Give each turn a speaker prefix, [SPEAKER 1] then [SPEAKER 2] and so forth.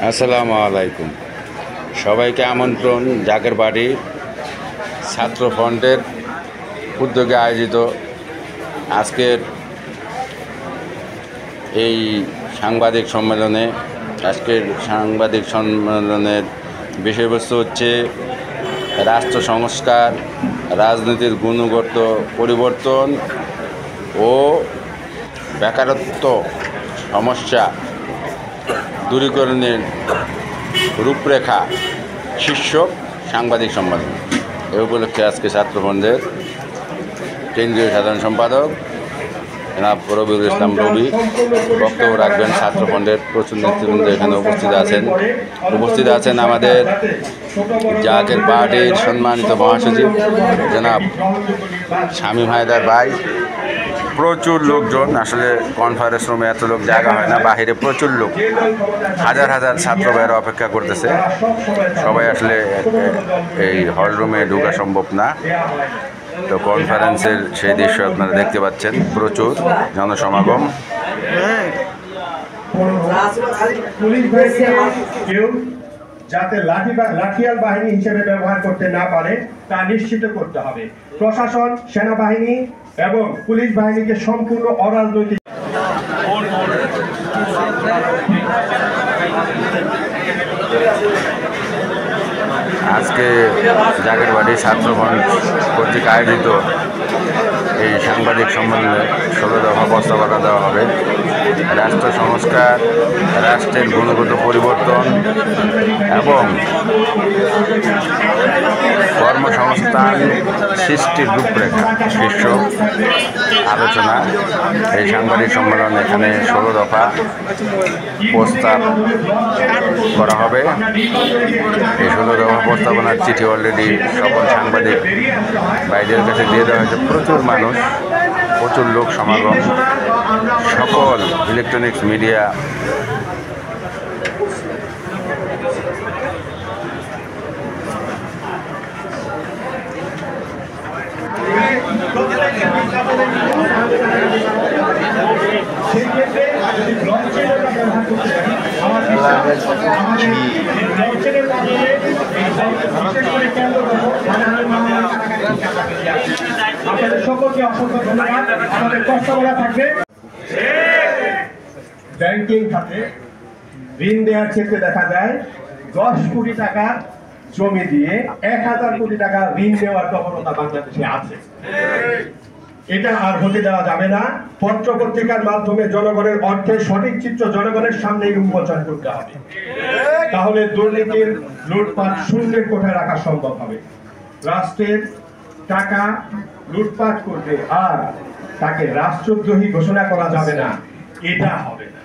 [SPEAKER 1] আসসালামু আলাইকুম। সবাইকে আমন্ত্রণ জাকের বাড়ি ছাত্র ফ্রন্টের উদ্যোগে আয়োজিত আজকের এই সাংবাদিক সম্মেলনে। আজকের সাংবাদিক সম্মেলনের বিষয়বস্তু হচ্ছে রাষ্ট্র সংস্কার, রাজনীতির গুণগত পরিবর্তন ও বেকারত্ব সমস্যা দূরীকরণের রূপরেখা শীর্ষক সাংবাদিক সম্মেলন। এ উপলক্ষে আজকে ছাত্রফ্রন্টের কেন্দ্রীয় সাধারণ সম্পাদক জনাব রবিউল ইসলাম রবি বক্তব্য রাখবেন। ছাত্রফ্রন্টের প্রচুর নেতৃবৃন্দ এখানে উপস্থিত আছেন আমাদের জাকের পার্টির সম্মানিত মহাসচিব জনাব শামীম হায়দার ভাই। প্রচুর লোকজন, আসলে কনফারেন্স রুমে এত লোক জায়গা হয় না, বাহিরে প্রচুর লোক, হাজার হাজার ছাত্র ভাইয়েরা অপেক্ষা করতেছে। সবাই আসলে এই হল রুমে ঢোকা সম্ভব না, তো কনফারেন্সের সেই দৃশ্য আপনারা দেখতে পাচ্ছেন, প্রচুর জনসমাগম।
[SPEAKER 2] যাতে লাঠিয়াল বাহিনী হিসেবে ব্যবহার করতে না পারে তা নিশ্চিত করতে হবে। প্রশাসন, সেনাবাহিনী এবং পুলিশ বাহিনীকে সম্পূর্ণ অরাজনৈতিক
[SPEAKER 1] আজকে জাকের বাড়ি ছাত্রফ্রন্ট কর্তৃক আয়োজিত এই সাংবাদিক সম্মেলনে 16 দফা প্রস্তাবনা দেওয়া হবে। রাষ্ট্র সংস্কার, রাষ্ট্রের গুণগত পরিবর্তন এবং কর্মসংস্থান সৃষ্টির রূপরেখা শীর্ষক আলোচনা। এই সাংবাদিক সম্মেলন এখানে 16 দফা প্রস্তাব করা হবে। এই 16 দফা প্রস্তাবনার চিঠি অলরেডি সকল সাংবাদিক ভাইদের কাছে দিয়ে দেওয়া হয়েছে। প্রচুর মানুষ, প্রচুর লোক সমাগম, সকল ইলেকট্রনিক্স মিডিয়া
[SPEAKER 2] সকলকে অসংখ্য ধন্যবাদ। আমাদের প্রস্তাবনা থাকবে ব্যাংকিং খাতে ঋণ দেওয়ার ক্ষেত্রে দেখা যায় 10 কোটি টাকা জমি দিয়ে 1000 কোটি টাকা ঋণ দেওয়ার প্রবণতা বাংলাদেশে আছে। এটা আর হতে দেওয়া যাবে না। পত্র পত্রিকার মাধ্যমে জনগণের অর্থের সঠিক চিত্র জনগণের সামনে উন্মোচন করতে হবে, তাহলে দুর্নীতির লুটপাট শূন্যের কোঠায় রাখা সম্ভব হবে। রাষ্ট্রের টাকা লুটপাট করবে আর তাকে রাষ্ট্রদ্রোহী ঘোষণা করা যাবে না, এটা হবে না।